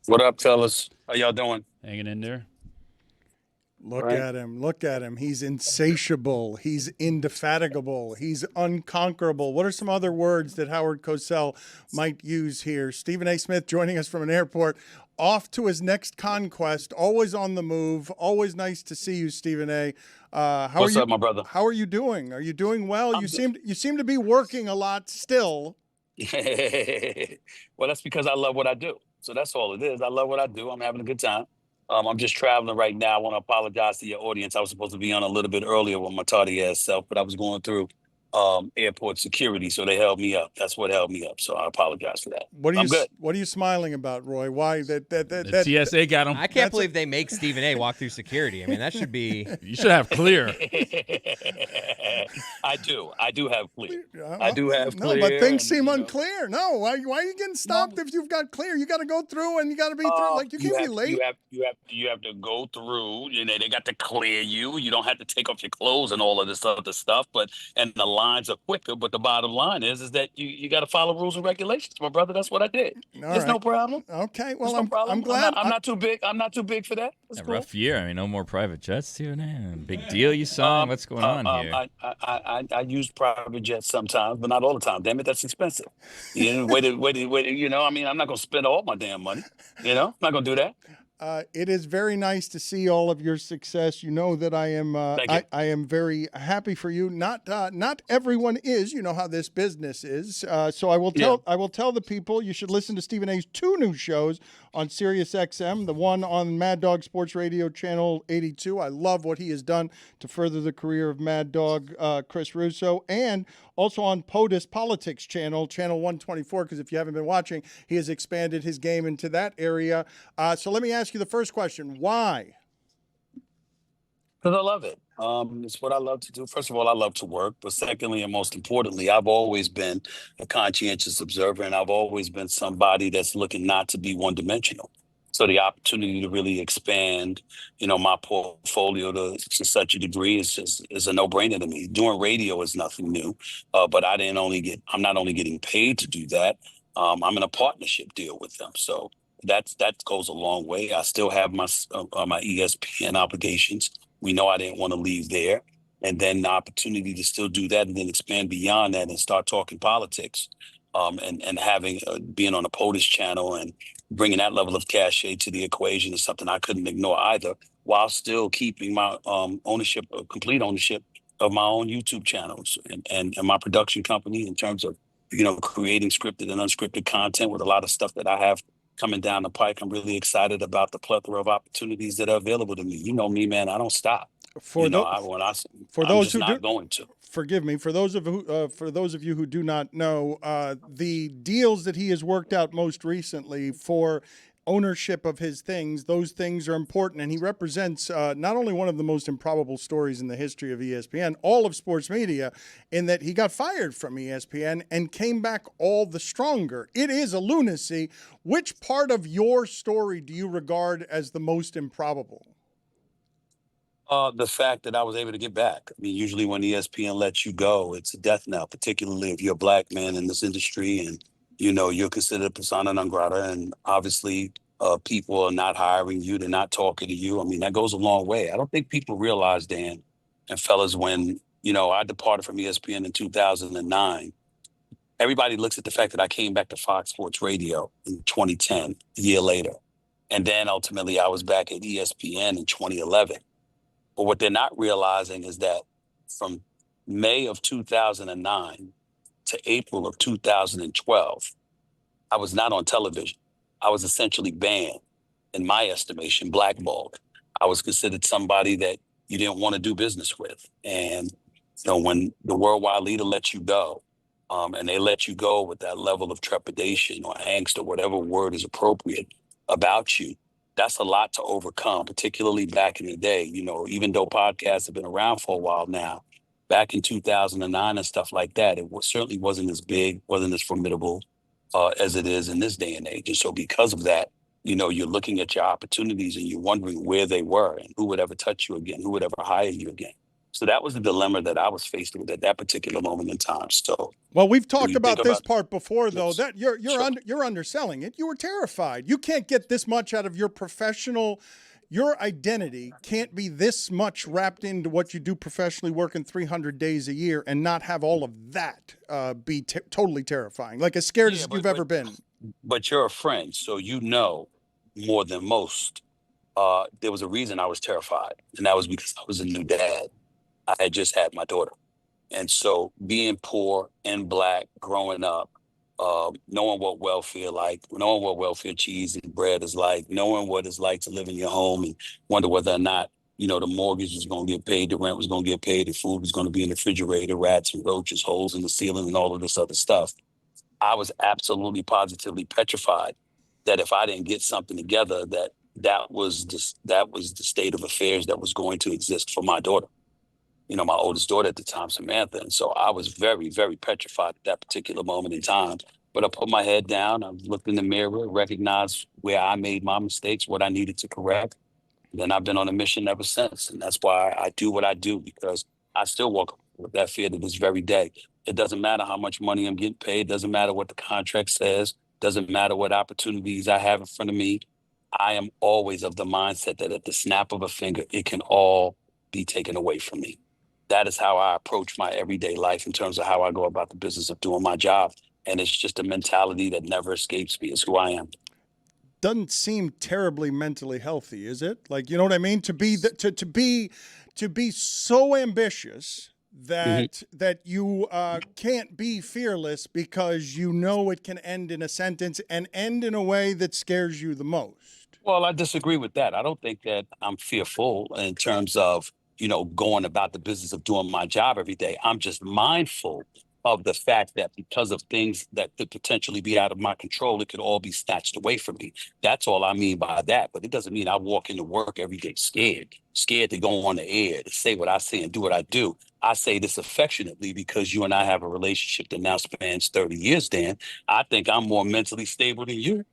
What up, fellas? How y'all doing? Hanging in there. Look at him. Look at him. He's insatiable. He's indefatigable. He's unconquerable. What are some other words that Howard Cosell might use here? Stephen A. Smith joining us from an airport, off to his next conquest, always on the move. Always nice to see you, Stephen A. What's up, my brother? How are you doing? Are you doing well? You seem to be working a lot still. Well, that's because I love what I do. So that's all it is. I love what I do. I'm having a good time. I'm just traveling right now. I want to apologize to your audience. I was supposed to be on a little bit earlier with my tardy ass self, but I was going through airport security, so they held me up. That's what held me up. So I apologize for that. I'm good. What are you smiling about, Roy? Why The TSA got him. I can't believe they make Stephen A. walk through security. I mean, that should be. You should have clear. I do have clear. I do have clear. No, but things seem unclear. No, why are you getting stopped if you've got clear? You got to go through and you got to be through. Like you can't be late. You have to go through. You know, they got to clear you. You don't have to take off your clothes and all of this other stuff. And the lines are quicker. But the bottom line is that you got to follow rules and regulations, my brother. That's what I did. There's no problem. Okay, well, I'm glad. I'm not too big. I'm not too big for that. That's cool. Rough year. I mean, no more private jets, too. Big deal you saw. What's going on here? I use private jets sometimes, but not all the time. Damn it, that's expensive. You know, wait. You know, I mean, I'm not gonna spend all my damn money. You know, I'm not gonna do that. It is very nice to see all of your success. You know that I am I am very happy for you. Not everyone is. You know how this business is. So I will tell the people you should listen to Stephen A.'s 2 new shows on Sirius XM, the one on Mad Dog Sports Radio Channel 82. I love what he has done to further the career of Mad Dog Chris Russo, and also on POTUS Politics Channel 124, because if you haven't been watching, he has expanded his game into that area. So let me ask you the first question. Why? Because I love it. It's what I love to do. First of all, I love to work. But secondly, and most importantly, I've always been a conscientious observer, and I've always been somebody that's looking not to be one-dimensional. So the opportunity to really expand, my portfolio to such a degree is a no-brainer to me. Doing radio is nothing new, but I'm not only getting paid to do that. I'm in a partnership deal with them, so that goes a long way. I still have my ESPN obligations. We know I didn't want to leave there, and then the opportunity to still do that and then expand beyond that and start talking politics, and having being on a POTUS channel and bringing that level of cachet to the equation is something I couldn't ignore either, while still keeping my complete ownership of my own YouTube channels and my production company in terms of, creating scripted and unscripted content with a lot of stuff that I have coming down the pike. I'm really excited about the plethora of opportunities that are available to me. You know me, man. I don't stop. Forgive me. For those of you who do not know, the deals that he has worked out most recently for ownership of his things, those things are important, and he represents not only one of the most improbable stories in the history of ESPN, all of sports media, in that he got fired from ESPN and came back all the stronger. It is a lunacy. Which part of your story do you regard as the most improbable? The fact that I was able to get back. I mean, usually when ESPN lets you go, it's a death knell, particularly if you're a black man in this industry and you're considered a persona non grata, and obviously people are not hiring you, they're not talking to you. I mean, that goes a long way. I don't think people realize, Dan and fellas, when, I departed from ESPN in 2009, everybody looks at the fact that I came back to Fox Sports Radio in 2010, a year later. And then ultimately I was back at ESPN in 2011. But what they're not realizing is that from May of 2009 to April of 2012, I was not on television. I was essentially banned, in my estimation, blackballed. I was considered somebody that you didn't want to do business with. And when the worldwide leader lets you go, and they let you go with that level of trepidation or angst or whatever word is appropriate about you, that's a lot to overcome, particularly back in the day. Even though podcasts have been around for a while now, back in 2009 and stuff like that, certainly wasn't as big, wasn't as formidable as it is in this day and age. And so because of that, you're looking at your opportunities and you're wondering where they were and who would ever touch you again, who would ever hire you again. So that was the dilemma that I was faced with at that particular moment in time. So, well, we've when talked you think about this about, part before, though. yes, That sure. you're underselling it. You were terrified. You can't get this much out of your professional. Your identity can't be this much wrapped into what you do professionally, working 300 days a year, and not have all of that be totally terrifying, like as scared Yeah, as you've ever been. but you're a friend, so you know more than most. There was a reason I was terrified, and that was because I was a new dad. I had just had my daughter. And so being poor and black growing up, knowing what welfare cheese and bread is like, knowing what it's like to live in your home and wonder whether or not, the mortgage was going to get paid, the rent was going to get paid, the food was going to be in the refrigerator, rats and roaches, holes in the ceiling, and all of this other stuff. I was absolutely positively petrified that if I didn't get something together, that was the state of affairs that was going to exist for my daughter, my oldest daughter at the time, Samantha. And so I was very, very petrified at that particular moment in time. But I put my head down, I looked in the mirror, recognized where I made my mistakes, what I needed to correct. Then I've been on a mission ever since. And that's why I do what I do, because I still walk with that fear to this very day. It doesn't matter how much money I'm getting paid. Doesn't matter what the contract says. Doesn't matter what opportunities I have in front of me. I am always of the mindset that at the snap of a finger, it can all be taken away from me. That is how I approach my everyday life in terms of how I go about the business of doing my job. And it's just a mentality that never escapes me. It's who I am. Doesn't seem terribly mentally healthy, is it? Like, you know what I mean? To be to be so ambitious that you can't be fearless because you know it can end in a sentence and end in a way that scares you the most. Well, I disagree with that. I don't think that I'm fearful in terms of, going about the business of doing my job every day. I'm just mindful of the fact that because of things that could potentially be out of my control, it could all be snatched away from me. That's all I mean by that. But it doesn't mean I walk into work every day scared to go on the air, to say what I say and do what I do. I say this affectionately because you and I have a relationship that now spans 30 years, Dan. I think I'm more mentally stable than you.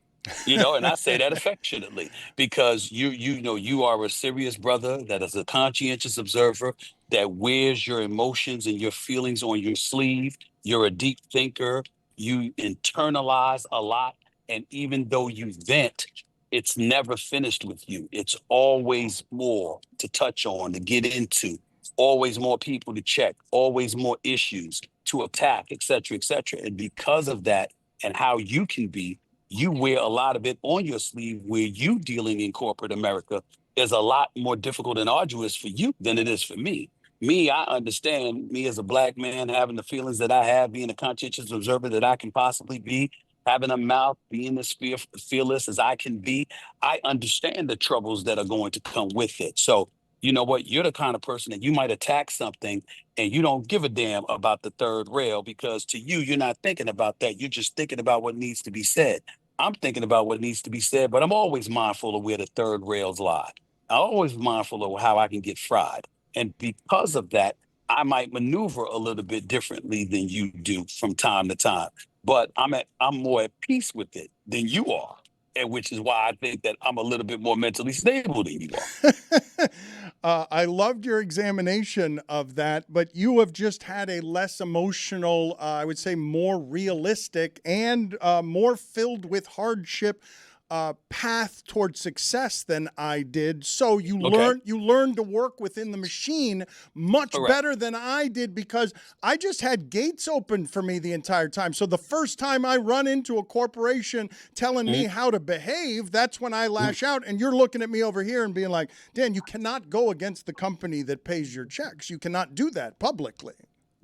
And I say that affectionately because you are a serious brother that is a conscientious observer that wears your emotions and your feelings on your sleeve. You're a deep thinker. You internalize a lot. And even though you vent, it's never finished with you. It's always more to touch on, to get into, always more people to check, always more issues to attack, et cetera, et cetera. And because of that and how you can be, you wear a lot of it on your sleeve where you dealing in corporate America is a lot more difficult and arduous for you than it is for me. Me, I understand me as a black man having the feelings that I have, being a conscientious observer that I can possibly be, having a mouth, being as fearless as I can be. I understand the troubles that are going to come with it. So, you know what? You're the kind of person that you might attack something and you don't give a damn about the third rail because to you, you're not thinking about that. You're just thinking about what needs to be said. I'm thinking about what needs to be said, but I'm always mindful of where the third rails lie. I'm always mindful of how I can get fried. And because of that, I might maneuver a little bit differently than you do from time to time. But I'm more at peace with it than you are. And which is why I think that I'm a little bit more mentally stable than you are. I loved your examination of that, but you have just had a less emotional, I would say more realistic and more filled with hardship path towards success than I did. So you learned to work within the machine much Correct. better than I did because I just had gates open for me the entire time. So the first time I run into a corporation telling me how to behave, that's when I lash out. And you're looking at me over here and being like, Dan, you cannot go against the company that pays your checks. You cannot do that publicly.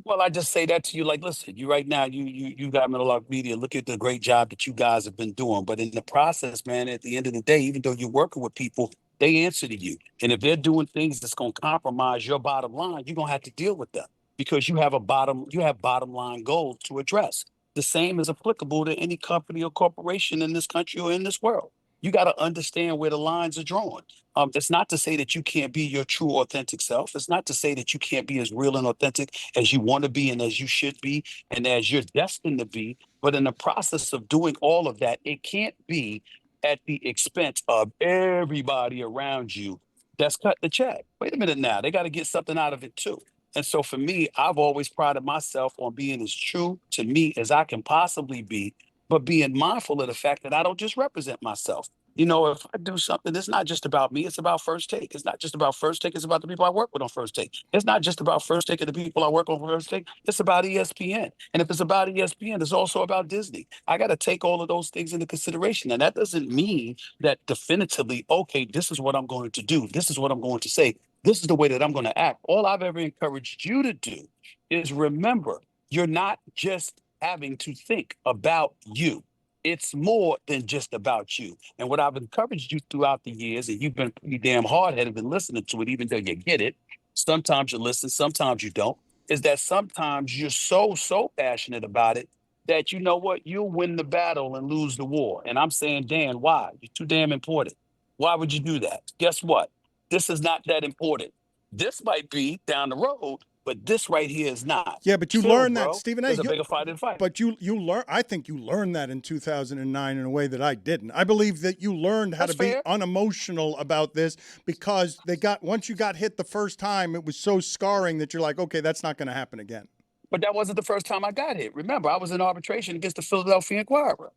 Well, I just say that to you, like, listen, you right now, you got Middle Lock Media. Look at the great job that you guys have been doing. But in the process, man, at the end of the day, even though you're working with people, they answer to you. And if they're doing things that's going to compromise your bottom line, you're going to have to deal with them because you have bottom line goals to address. The same is applicable to any company or corporation in this country or in this world. You got to understand where the lines are drawn. It's not to say that you can't be your true, authentic self. It's not to say that you can't be as real and authentic as you want to be and as you should be and as you're destined to be. But in the process of doing all of that, it can't be at the expense of everybody around you that's cut the check. Wait a minute now. They got to get something out of it too. And so for me, I've always prided myself on being as true to me as I can possibly be, but being mindful of the fact that I don't just represent myself. If I do something, it's not just about me. It's about First Take. It's not just about First Take. It's about the people I work with on First Take. It's not just about First Take and the people I work on First Take. It's about ESPN. And if it's about ESPN, it's also about Disney. I got to take all of those things into consideration. And that doesn't mean that definitively, okay, this is what I'm going to do. This is what I'm going to say. This is the way that I'm going to act. All I've ever encouraged you to do is remember, you're not just having to think about you. It's more than just about you. And what I've encouraged you throughout the years, and you've been pretty damn hard-headed and listening to it, even though you get it. Sometimes you listen, sometimes you don't. Is that sometimes you're so passionate about it that you know what? You'll win the battle and lose the war. And I'm saying, Dan, why? You're too damn important. Why would you do that? Guess what? This is not that important. This might be down the road, but this right here is not. Yeah, but you learned that, Stephen A. There's a bigger fight in fight. But you learn. I think you learned that in 2009 in a way that I didn't. I believe that you learned how to be unemotional about this because once you got hit the first time, it was so scarring that you're like, okay, that's not going to happen again. But that wasn't the first time I got hit. Remember, I was in arbitration against the Philadelphia Inquirer.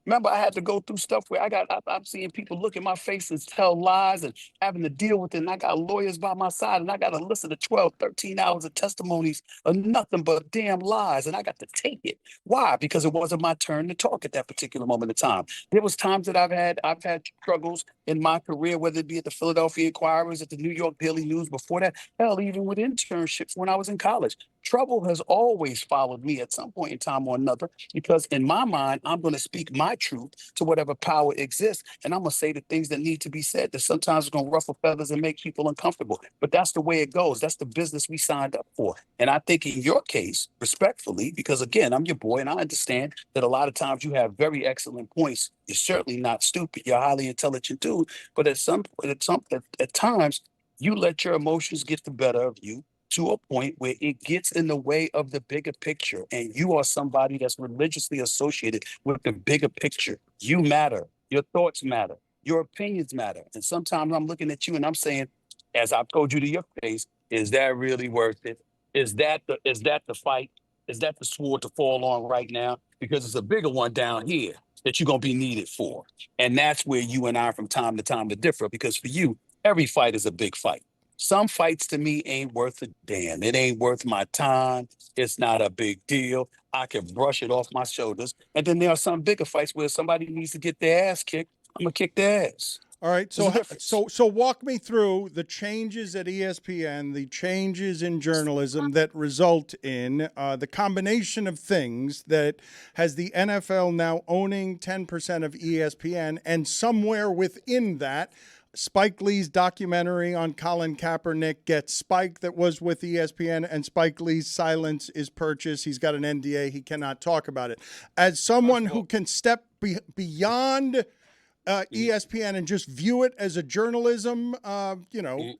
Remember, I had to go through stuff where I'm seeing people look in my face and tell lies and having to deal with it. And I got lawyers by my side and I got to listen to 12, 13 hours of testimonies of nothing but damn lies. And I got to take it. Why? Because it wasn't my turn to talk at that particular moment in time. There was times that I've had struggles in my career, whether it be at the Philadelphia Inquirers, at the New York Daily News, before that, hell, even with internships when I was in college. Trouble has always followed me at some point in time or another, because in my mind, I'm going to speak my truth to whatever power exists. And I'm going to say the things that need to be said that sometimes are going to ruffle feathers and make people uncomfortable. But that's the way it goes. That's the business we signed up for. And I think in your case, respectfully, because again, I'm your boy and I understand that a lot of times you have very excellent points. You're certainly not stupid. You're a highly intelligent dude. But at times, you let your emotions get the better of you to a point where it gets in the way of the bigger picture. And you are somebody that's religiously associated with the bigger picture. You matter. Your thoughts matter. Your opinions matter. And sometimes I'm looking at you and I'm saying, as I've told you to your face, is that really worth it? Is that the fight? Is that the sword to fall on right now? Because it's a bigger one down here that you're going to be needed for. And that's where you and I from time to time to differ, because for you, every fight is a big fight. Some fights to me ain't worth a damn. It ain't worth my time. It's not a big deal. I can brush it off my shoulders. And then there are some bigger fights where somebody needs to get their ass kicked. I'm going to kick their ass. All right. So walk me through the changes at ESPN, the changes in journalism that result in the combination of things that has the NFL now owning 10% of ESPN, and somewhere within that, Spike Lee's documentary on Colin Kaepernick gets Spike, that was with ESPN, and Spike Lee's silence is purchased. He's got an NDA. He cannot talk about it. As someone who can step beyond ESPN and just view it as a journalism,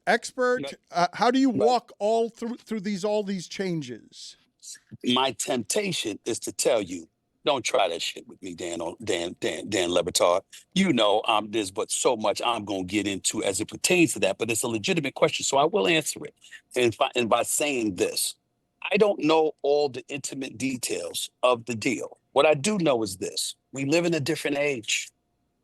expert, how do you walk all through all these changes? My temptation is to tell you, don't try that shit with me, Dan Le Batard. There's but so much I'm going to get into as it pertains to that, but it's a legitimate question, so I will answer it. And by saying this, I don't know all the intimate details of the deal. What I do know is this: we live in a different age,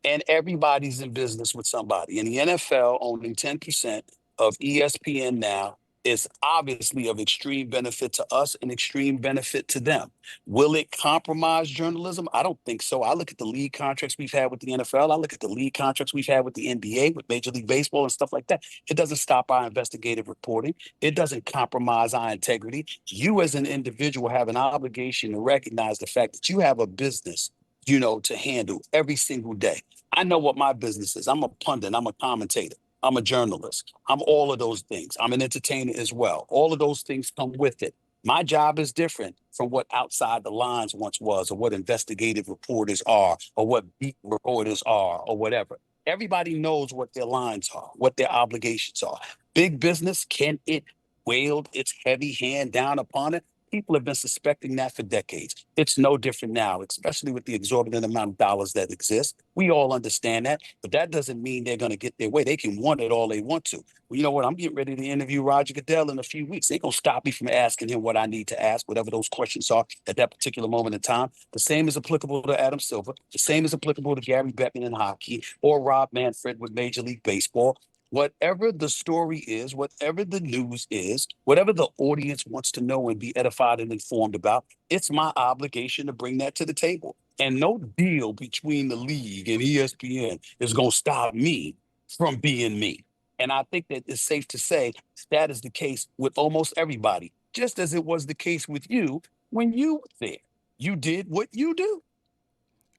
and everybody's in business with somebody. And the NFL owning 10% of ESPN now is obviously of extreme benefit to us and extreme benefit to them. Will it compromise journalism? I don't think so. I look at the league contracts we've had with the NFL. I look at the league contracts we've had with the NBA, with Major League Baseball and stuff like that. It doesn't stop our investigative reporting. It doesn't compromise our integrity. You as an individual have an obligation to recognize the fact that you have a business, to handle every single day. I know what my business is. I'm a pundit. I'm a commentator. I'm a journalist. I'm all of those things. I'm an entertainer as well. All of those things come with it. My job is different from what outside the lines once was, or what investigative reporters are, or what beat reporters are, or whatever. Everybody knows what their lines are, what their obligations are. Big business, can it wield its heavy hand down upon it? People have been suspecting that for decades. It's no different now, especially with the exorbitant amount of dollars that exist. We all understand that, but that doesn't mean they're going to get their way. They can want it all they want to. Well, you know what? I'm getting ready to interview Roger Goodell in a few weeks. They're going to stop me from asking him what I need to ask, whatever those questions are at that particular moment in time. The same is applicable to Adam Silver. The same is applicable to Gary Bettman in hockey or Rob Manfred with Major League Baseball. Whatever the story is, whatever the news is, whatever the audience wants to know and be edified and informed about, it's my obligation to bring that to the table. And no deal between the league and ESPN is going to stop me from being me. And I think that it's safe to say that is the case with almost everybody, just as it was the case with you when you were there. You did what you do.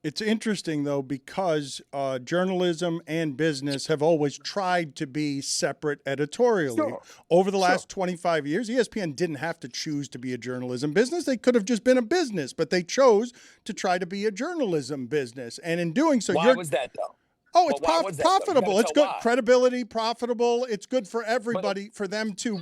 It's interesting, though, because journalism and business have always tried to be separate editorially. Sure. Over the last 25 years, ESPN didn't have to choose to be a journalism business. They could have just been a business, but they chose to try to be a journalism business. And in doing so, Why was that, though? Oh, it's profitable. It's good. Credibility, profitable. It's good for everybody, for them to,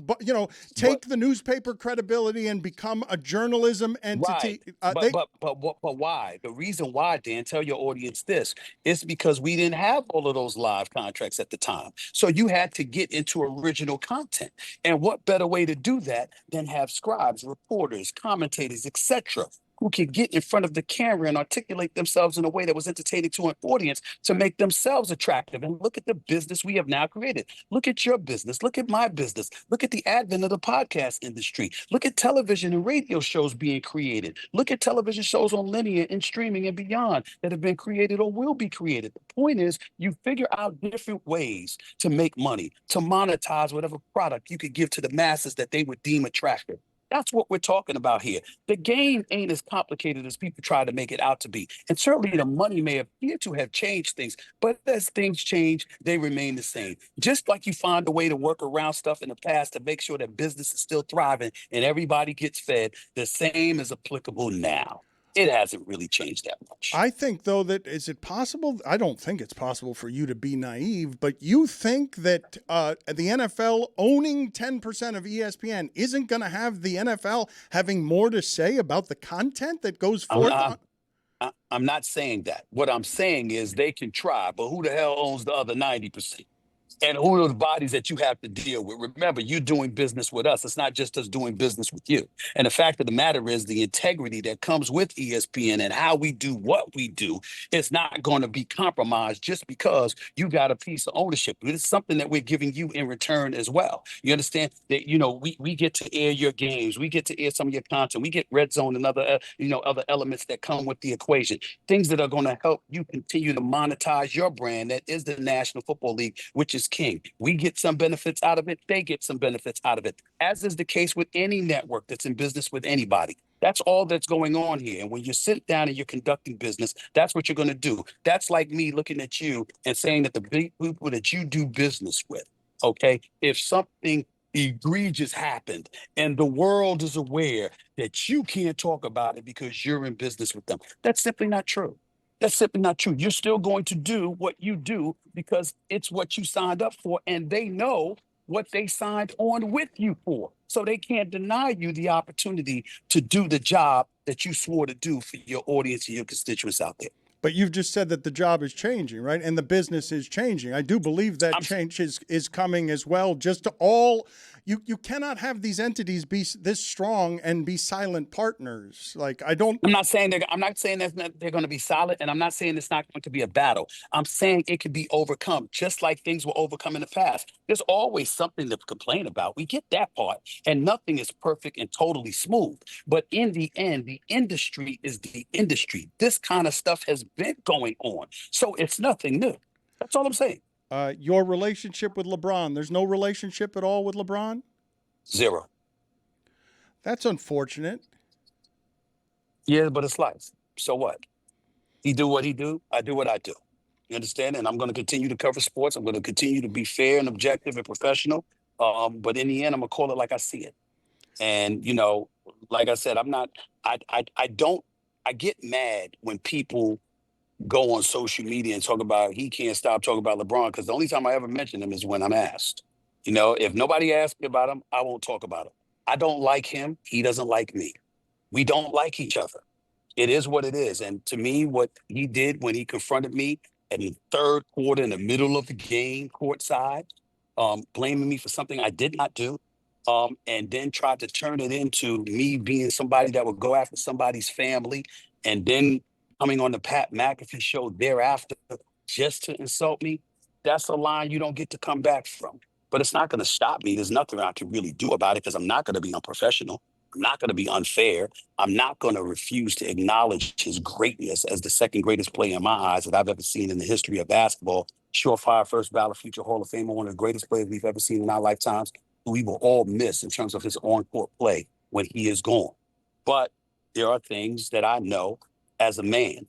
take the newspaper credibility and become a journalism entity. Right. But why? The reason why, Dan, tell your audience this, is because we didn't have all of those live contracts at the time. So you had to get into original content. And what better way to do that than have scribes, reporters, commentators, etc., who can get in front of the camera and articulate themselves in a way that was entertaining to an audience to make themselves attractive. And look at the business we have now created. Look at your business. Look at my business. Look at the advent of the podcast industry. Look at television and radio shows being created. Look at television shows on linear and streaming and beyond that have been created or will be created. The point is, you figure out different ways to make money, to monetize whatever product you could give to the masses that they would deem attractive. That's what we're talking about here. The game ain't as complicated as people try to make it out to be. And certainly the money may appear to have changed things, but as things change, they remain the same. Just like you find a way to work around stuff in the past to make sure that business is still thriving and everybody gets fed, the same is applicable now. It hasn't really changed that much. I think, though, that is it possible? I don't think it's possible for you to be naive, but you think that the NFL owning 10% of ESPN isn't going to have the NFL having more to say about the content that goes forth? I'm not saying that. What I'm saying is they can try, but who the hell owns the other 90%? And who are the bodies that you have to deal with? Remember, you're doing business with us. It's not just us doing business with you. And the fact of the matter is the integrity that comes with ESPN and how we do what we do is not going to be compromised just because you got a piece of ownership. It's something that we're giving you in return as well. You understand that, we get to air your games. We get to air some of your content. We get Red Zone and other elements that come with the equation. Things that are going to help you continue to monetize your brand that is the National Football League, which is king. We get some benefits out of it. They get some benefits out of it, as is the case with any network that's in business with anybody. That's all that's going on here. And when you sit down and you're conducting business, that's what you're going to do. That's like me looking at you and saying that the big people that you do business with, okay, if something egregious happened and the world is aware that you can't talk about it because you're in business with them, that's simply not true. That's simply not true. You're still going to do what you do because it's what you signed up for, and they know what they signed on with you for. So they can't deny you the opportunity to do the job that you swore to do for your audience and your constituents out there. But you've just said that the job is changing, right? And the business is changing. I do believe that change is coming as well. You cannot have these entities be this strong and be silent partners. I'm not saying that they're going to be silent, and I'm not saying it's not going to be a battle. I'm saying it can be overcome, just like things were overcome in the past. There's always something to complain about. We get that part, and nothing is perfect and totally smooth. But in the end, the industry is the industry. This kind of stuff has been going on, so it's nothing new. That's all I'm saying. Your relationship with LeBron, there's no relationship at all with LeBron? Zero. That's unfortunate. Yeah, but it's life. So what? He do what he do. I do what I do. You understand? And I'm going to continue to cover sports. I'm going to continue to be fair and objective and professional. But in the end, I'm going to call it like I see it. And, like I said, I get mad when people go on social media and talk about he can't stop talking about LeBron, because the only time I ever mention him is when I'm asked. If nobody asks me about him, I won't talk about him. I don't like him. He doesn't like me. We don't like each other. It is what it is. And to me, what he did when he confronted me in the third quarter in the middle of the game, courtside, blaming me for something I did not do, and then tried to turn it into me being somebody that would go after somebody's family, and then coming on the Pat McAfee show thereafter just to insult me. That's a line you don't get to come back from. But it's not going to stop me. There's nothing I can really do about it because I'm not going to be unprofessional. I'm not going to be unfair. I'm not going to refuse to acknowledge his greatness as the second greatest player in my eyes that I've ever seen in the history of basketball. Surefire, first ballot, future Hall of Famer, one of the greatest players we've ever seen in our lifetimes, who we will all miss in terms of his on-court play when he is gone. But there are things that I know as a man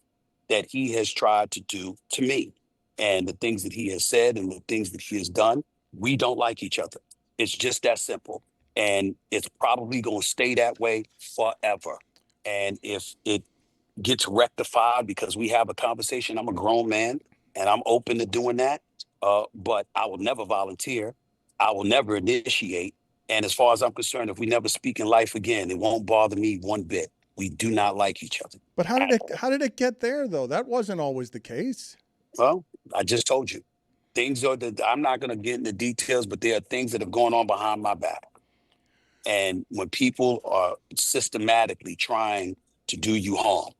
that he has tried to do to me. And the things that he has said and the things that he has done, we don't like each other. It's just that simple. And it's probably going to stay that way forever. And if it gets rectified because we have a conversation, I'm a grown man and I'm open to doing that. But I will never volunteer. I will never initiate. And as far as I'm concerned, if we never speak in life again, it won't bother me one bit. We do not like each other. But how did it get there, though? That wasn't always the case. Well, I just told you. Things are that I'm not going to get into details, but there are things that have gone on behind my back. And when people are systematically trying to do you harm,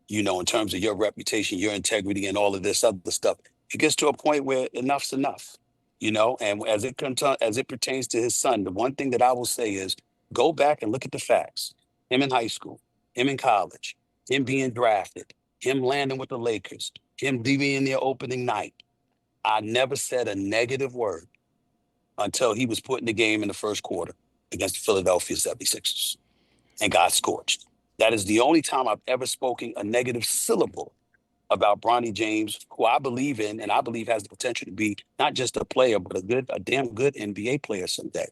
in terms of your reputation, your integrity, and all of this other stuff, it gets to a point where enough's enough, and as it pertains to his son, the one thing that I will say is go back and look at the facts. Him in high school, him in college, him being drafted, him landing with the Lakers, him being their opening night. I never said a negative word until he was put in the game in the first quarter against the Philadelphia 76ers and got scorched. That is the only time I've ever spoken a negative syllable about Bronny James, who I believe in and I believe has the potential to be not just a player, but a damn good NBA player someday.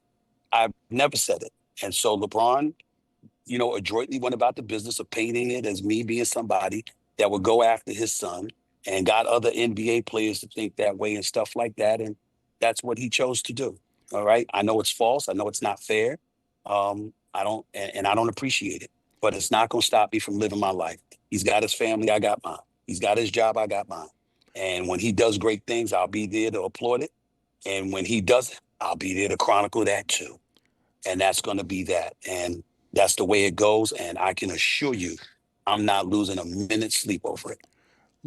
I've never said it. And so LeBron, adroitly went about the business of painting it as me being somebody that would go after his son and got other NBA players to think that way and stuff like that. And that's what he chose to do. All right. I know it's false. I know it's not fair. I don't appreciate it, but it's not going to stop me from living my life. He's got his family. I got mine. He's got his job. I got mine. And when he does great things, I'll be there to applaud it. And when he doesn't, I'll be there to chronicle that too. And that's going to be that. And that's the way it goes. And I can assure you, I'm not losing a minute's sleep over it.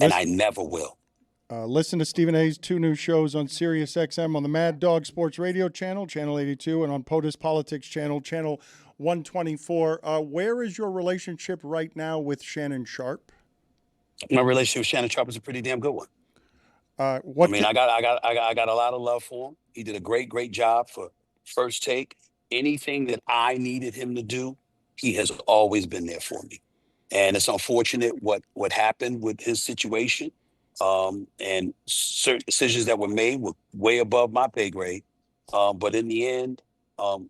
And I never will. Listen to Stephen A's 2 new shows on Sirius XM on the Mad Dog Sports Radio channel, Channel 82, and on POTUS Politics channel, Channel 124. Where is your relationship right now with Shannon Sharpe? My relationship with Shannon Sharpe is a pretty damn good one. I got a lot of love for him. He did a great job for First Take. Anything that I needed him to do, he has always been there for me. And it's unfortunate what happened with his situation. And certain decisions that were made were way above my pay grade. But in the end,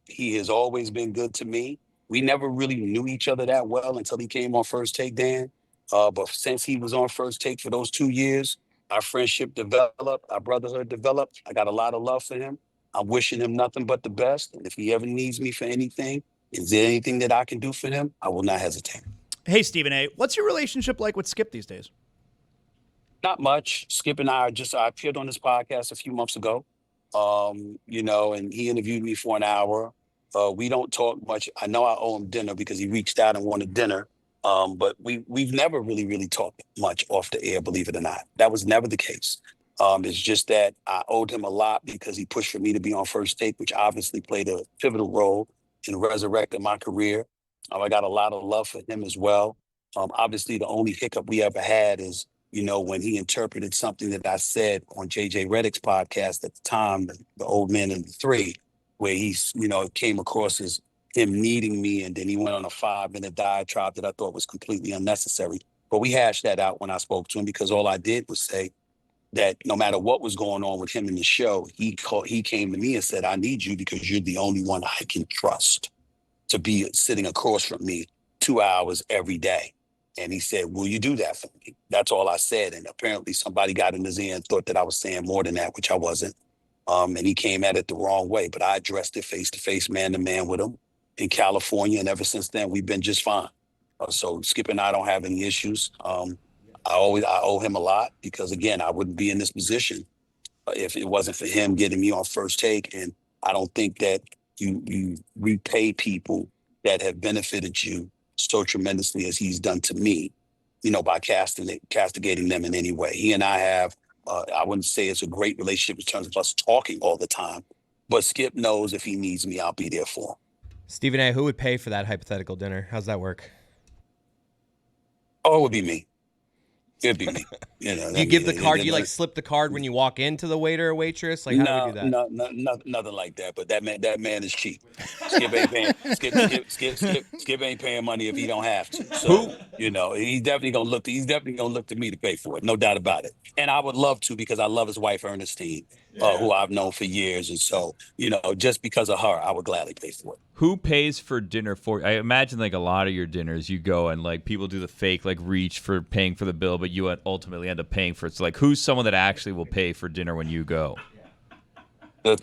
he has always been good to me. We never really knew each other that well until he came on First Take, Dan. But since he was on First Take for those 2 years, our friendship developed, our brotherhood developed. I got a lot of love for him. I'm wishing him nothing but the best. And if he ever needs me for anything, is there anything that I can do for him? I will not hesitate. Hey, Stephen A., what's your relationship like with Skip these days? Not much. Skip and I appeared on this podcast a few months ago, and he interviewed me for an hour. We don't talk much. I know I owe him dinner because he reached out and wanted dinner. But we've never really talked much off the air, believe it or not. That was never the case. It's just that I owed him a lot because he pushed for me to be on First Take, which obviously played a pivotal role in resurrecting my career. I got a lot of love for him as well. Obviously, the only hiccup we ever had is, when he interpreted something that I said on JJ Redick's podcast at the time, the Old Man and the Three, where he's, came across as him needing me, and then he went on a 5-minute diatribe that I thought was completely unnecessary. But we hashed that out when I spoke to him, because all I did was say that no matter what was going on with him in the show, he came to me and said, I need you because you're the only one I can trust to be sitting across from me 2 hours every day. And he said, will you do that for me? That's all I said. And apparently somebody got in his ear and thought that I was saying more than that, which I wasn't. And he came at it the wrong way. But I addressed it face-to-face, man-to-man with him. in California, and ever since then, we've been just fine. So Skip and I don't have any issues. I owe him a lot because, again, I wouldn't be in this position if it wasn't for him getting me on First Take. And I don't think that you repay people that have benefited you so tremendously as he's done to me, by castigating them in any way. He and I have, I wouldn't say it's a great relationship in terms of us talking all the time, but Skip knows if he needs me, I'll be there for him. Stephen A., who would pay for that hypothetical dinner? How's that work? Oh, it would be me. It'd be me. You give the card. You slip the card when you walk into the waiter or waitress. Like, how do we do that? No, nothing like that. But that man is cheap. Skip ain't paying. Skip ain't paying money if he don't have to. So he's definitely gonna look. He's definitely gonna look to me to pay for it. No doubt about it. And I would love to because I love his wife Ernestine, who I've known for years. And so just because of her, I would gladly pay for it. Who pays for dinner for? I imagine like a lot of your dinners, you go and like people do the fake like reach for paying for the bill, but you ultimately end up paying for it. So like, who's someone that actually will pay for dinner when you go? And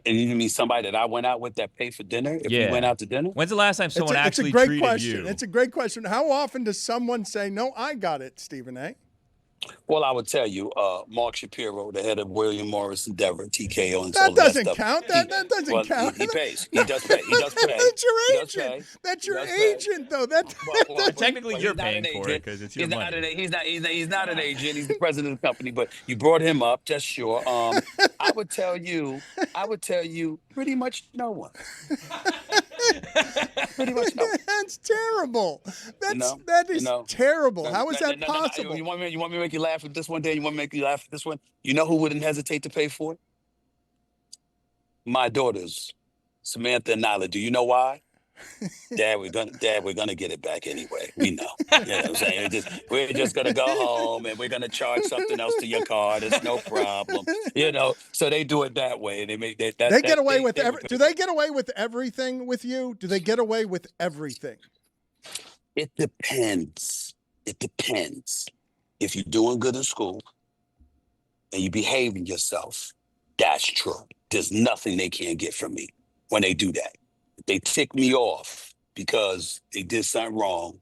you mean somebody that I went out with that paid for dinner? If we went out to dinner? When's the last time someone actually treated you? It's a great question. How often does someone say, "No, I got it," Stephen A.? Well, I would tell you, Mark Shapiro, the head of William Morris Endeavor, TKO, and that doesn't count. That doesn't count. He pays. He does pay. He does pay. That's your agent. That's your agent, though. Well, technically, you're paying for it because it's your money. He's not an agent. He's the president of the company. But you brought him up, just sure. I would tell you, pretty much no one. Pretty much no. That's terrible. That is terrible. How is that possible? You want me to make you laugh at this one day? You want me to make you laugh at this one? You know who wouldn't hesitate to pay for it? My daughters, Samantha and Nyla. Do you know why? Dad, we're gonna get it back anyway. We know. You know what I'm saying? We're just gonna go home and we're gonna charge something else to your card. It's no problem. So they do it that way. And they get away with everything. Do they get away with everything with you? Do they get away with everything? It depends. If you're doing good in school and you're behaving yourself, that's true. There's nothing they can't get from me when they do that. They tick me off because they did something wrong,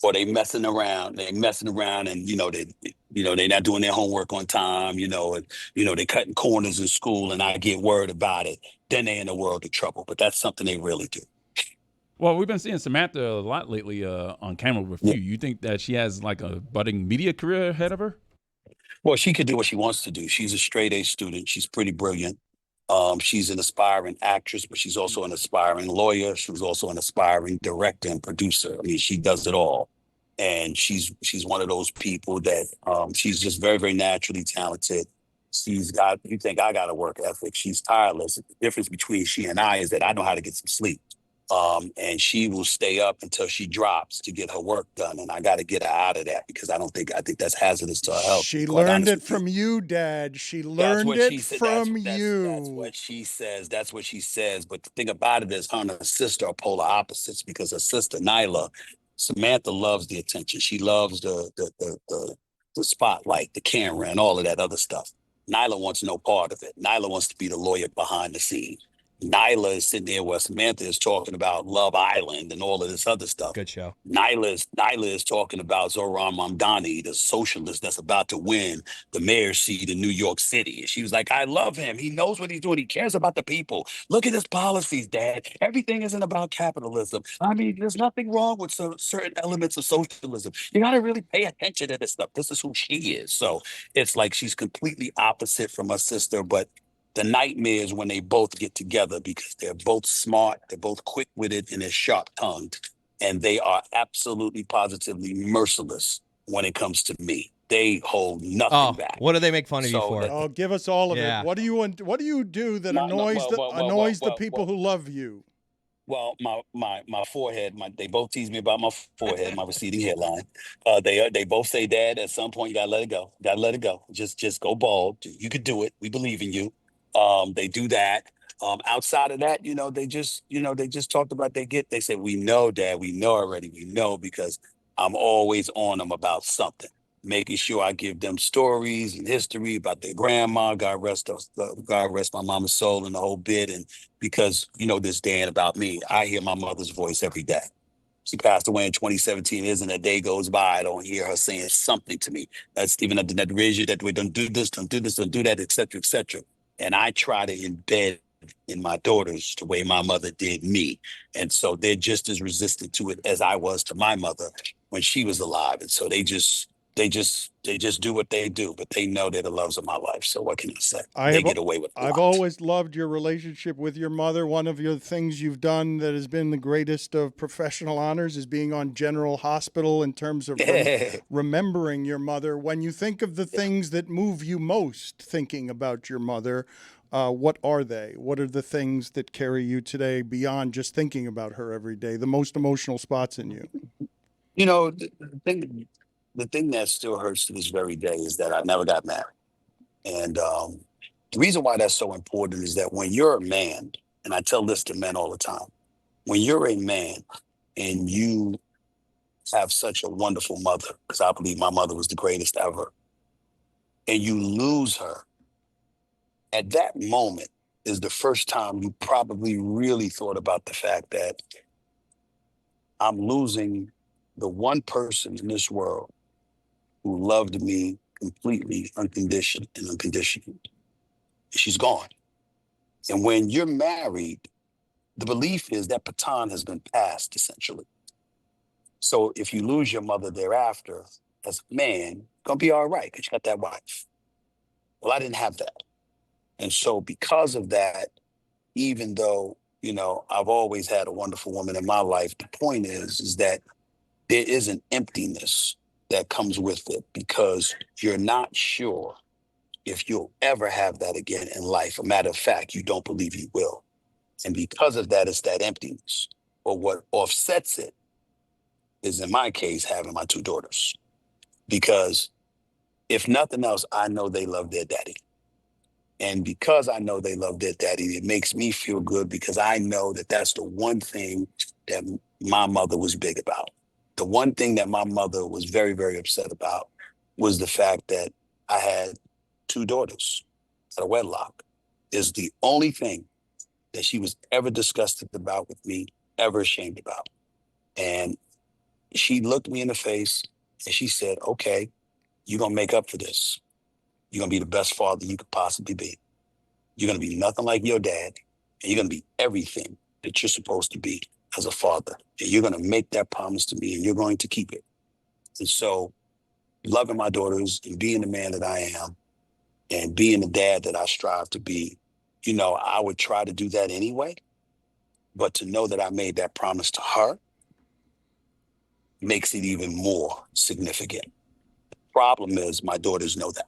or they messing around. And they're not doing their homework on time. They cutting corners in school, and I get word about it. Then they're in a world of trouble. But that's something they really do. Well, we've been seeing Samantha a lot lately on camera with you. You think that she has like a budding media career ahead of her? Well, she could do what she wants to do. She's a straight A student. She's pretty brilliant. She's an aspiring actress, but she's also an aspiring lawyer. She was also an aspiring director and producer. I mean, she does it all. And she's one of those people that she's just very, very naturally talented. You think I got a work ethic. She's tireless. The difference between she and I is that I know how to get some sleep. And she will stay up until she drops to get her work done. And I got to get her out of that because I think that's hazardous to her health. She learned it from you, Dad. She learned it from you. That's what she says. That's what she says. But the thing about it is her and her sister are polar opposites because her sister, Nyla, Samantha loves the attention. She loves the spotlight, the camera, and all of that other stuff. Nyla wants no part of it. Nyla wants to be the lawyer behind the scenes. Nyla is sitting there where Samantha is talking about Love Island and all of this other stuff. Good show. Nyla is talking about Zohran Mamdani, the socialist that's about to win the mayor's seat in New York City. And she was like, I love him. He knows what he's doing. He cares about the people. Look at his policies, Dad. Everything isn't about capitalism. I mean, there's nothing wrong with certain elements of socialism. You got to really pay attention to this stuff. This is who she is. So it's like she's completely opposite from her sister, but the nightmare is when they both get together because they're both smart, they're both quick-witted, and they're sharp-tongued. And they are absolutely, positively merciless when it comes to me. They hold nothing back. What do they make fun of you for? Give us all of it. What do you do that annoys the people who love you? Well, my forehead, they both tease me about my forehead, my receding hairline. They both say, Dad, at some point you gotta let it go. Gotta let it go. Just go bald. You could do it. We believe in you. They do that. Outside of that, they just talked about they say, we know, Dad, we know already. We know because I'm always on them about something. making sure I give them stories and history about their grandma. God rest my mama's soul and the whole bit. And because, this Dan about me, I hear my mother's voice every day. She passed away in 2017. Isn't a day goes by I don't hear her saying something to me. That's Stephen, that raise you that way. Don't do this, don't do this, don't do that, et cetera, et cetera. And I try to embed in my daughters the way my mother did me. And so they're just as resistant to it as I was to my mother when she was alive. And so they just do what they do, but they know they're the loves of my life. So what can I say? They get away with a lot. I've always loved your relationship with your mother. One of your things you've done that has been the greatest of professional honors is being on General Hospital in terms of remembering your mother. When you think of the things that move you most thinking about your mother, what are they? What are the things that carry you today beyond just thinking about her every day, the most emotional spots in you? The thing that still hurts to this very day is that I never got married. And the reason why that's so important is that when you're a man, and I tell this to men all the time, when you're a man and you have such a wonderful mother, because I believe my mother was the greatest ever, and you lose her, at that moment is the first time you probably really thought about the fact that I'm losing the one person in this world who loved me completely, unconditionally. She's gone. And when you're married, the belief is that baton has been passed, essentially. So if you lose your mother thereafter, as a man, gonna be all right, because you got that wife. Well, I didn't have that. And so because of that, even though, I've always had a wonderful woman in my life, the point is that there is an emptiness that comes with it because you're not sure if you'll ever have that again in life. A matter of fact, you don't believe you will. And because of that, it's that emptiness. But what offsets it is, in my case, having my two daughters. Because if nothing else, I know they love their daddy. And because I know they love their daddy, it makes me feel good because I know that that's the one thing that my mother was big about. The one thing that my mother was very, very upset about was the fact that I had two daughters out of wedlock. Is the only thing that she was ever disgusted about with me, ever ashamed about. And she looked me in the face and she said, okay, you're going to make up for this. You're going to be the best father you could possibly be. You're going to be nothing like your dad, and you're going to be everything that you're supposed to be as a father. And you're going to make that promise to me, and you're going to keep it. And so loving my daughters and being the man that I am and being the dad that I strive to be, I would try to do that anyway. But to know that I made that promise to her makes it even more significant. Problem is, my daughters know that.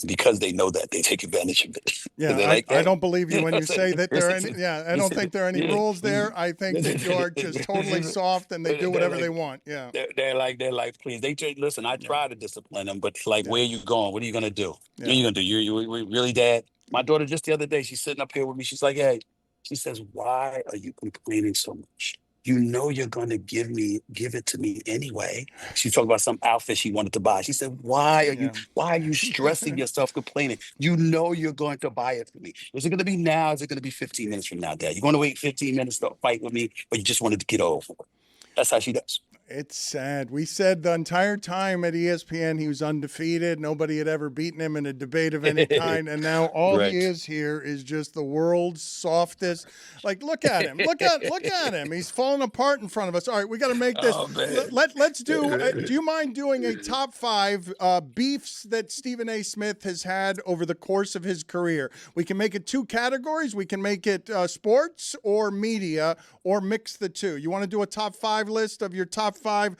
Because they know that, they take advantage of it. Yeah, I don't believe you when you say that there are any. Yeah, I don't think there are any rules there. I think that you are just totally soft and they do whatever they want. Yeah, they're like, please. Listen. I try to discipline them, but where are you going? What are you gonna do? Yeah. What are you gonna do? You really, Dad? My daughter just the other day, she's sitting up here with me. She's like, hey, she says, why are you complaining so much? You know you're going to give it to me anyway. She's talking about some outfit she wanted to buy. She said, why are you stressing yourself complaining? You know you're going to buy it for me. Is it going to be now? Is it going to be 15 minutes from now, Dad? You're going to wait 15 minutes to fight with me, or you just wanted to get over it? That's how she does. It's sad. We said the entire time at ESPN he was undefeated. Nobody had ever beaten him in a debate of any kind. And now all he is here is just the world's softest. Like, look at him. Look at him. He's falling apart in front of us. All right, we got to make this. Oh, Let's do you mind doing a top 5 beefs that Stephen A. Smith has had over the course of his career? We can make it 2 categories. We can make it sports or media or mix the two. You want to do a top 5 list of your top 5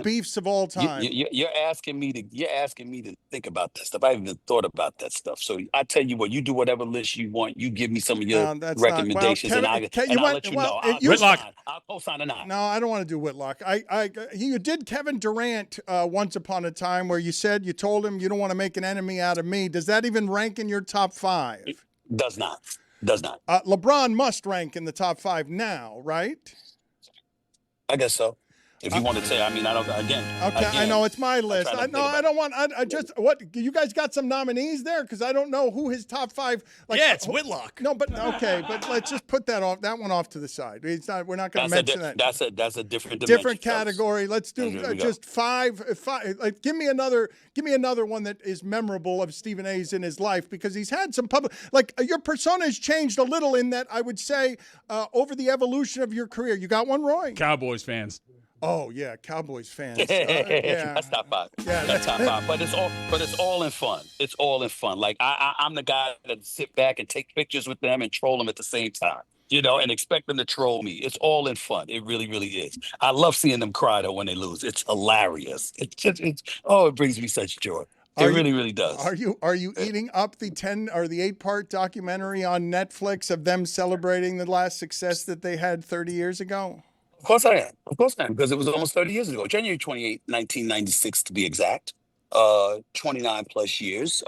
beefs of all time? You're asking me to think about that stuff. I haven't even thought about that stuff. So I tell you what, you do whatever list you want. You give me some of your recommendations, and I'll let you know. I'll co-sign or not. No, I don't want to do Whitlock. You did Kevin Durant once upon a time where you told him you don't want to make an enemy out of me. Does that even rank in your top 5? It does not. LeBron must rank in the top 5 now, right? I guess so. If you want to say, I mean, I don't. Again. Okay, I know it's my list. I don't want. I just what you guys got some nominees there because I don't know who his top 5. Like, yeah, it's Whitlock. No, but okay, but let's just put that one off to the side. It's not. We're not going to mention that. That's a different dimension, different category. Let's do just five. Like, give me another one that is memorable of Stephen A's in his life because he's had some public. Like your persona has changed a little in that I would say over the evolution of your career. You got one, Roy? Cowboys fans. Oh yeah, Cowboys fans. Yeah. That's top 5. Yeah, that's top 5. But it's all in fun. It's all in fun. Like I'm the guy that sit back and take pictures with them and troll them at the same time. And expect them to troll me. It's all in fun. It really, really is. I love seeing them cry though when they lose. It's hilarious. It brings me such joy. It really, really does. Are you eating up the 10 or the 8-part documentary on Netflix of them celebrating the last success that they had 30 years ago? Of course I am. Of course I am, because it was almost 30 years ago. January 28, 1996 to be exact. 29 plus years.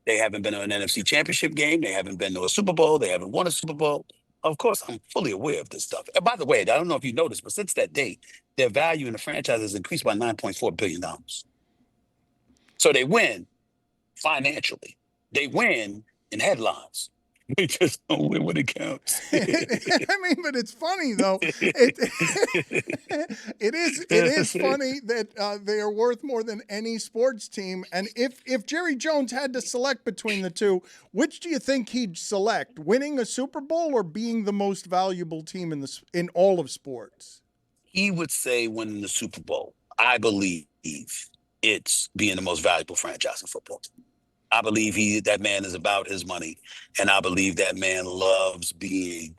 They haven't been to an NFC championship game. They haven't been to a Super Bowl. They haven't won a Super Bowl. Of course, I'm fully aware of this stuff. And by the way, I don't know if you noticed, but since that date, their value in the franchise has increased by $9.4 billion. So they win financially. They win in headlines. They just don't win when it counts. I mean, but it's funny though. It is funny that they are worth more than any sports team. And if Jerry Jones had to select between the two, which do you think he'd select? Winning a Super Bowl or being the most valuable team in all of sports? He would say winning the Super Bowl. I believe it's being the most valuable franchise in football. I believe that man is about his money, and I believe that man loves being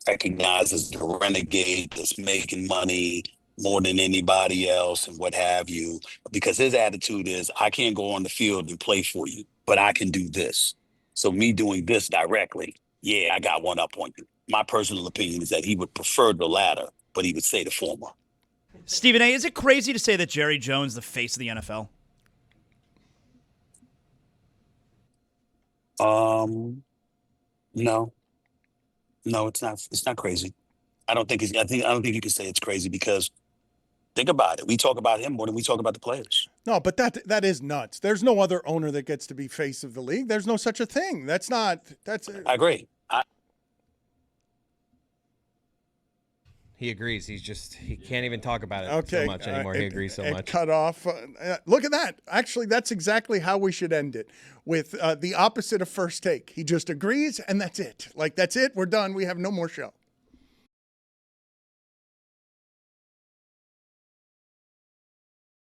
recognized as the renegade that's making money more than anybody else and what have you, because his attitude is, I can't go on the field and play for you, but I can do this. So me doing this directly, I got one up on you. My personal opinion is that he would prefer the latter, but he would say the former. Stephen A., is it crazy to say that Jerry Jones is the face of the NFL? No, it's not. It's not crazy. I don't think you can say it's crazy because think about it. We talk about him more than we talk about the players. No, but that is nuts. There's no other owner that gets to be face of the league. There's no such a thing. I agree. He agrees. He can't even talk about it so much anymore. He agrees so much. Cut off. Look at that. Actually, that's exactly how we should end it, with the opposite of First Take. He just agrees, and that's it. Like, that's it. We're done. We have no more show.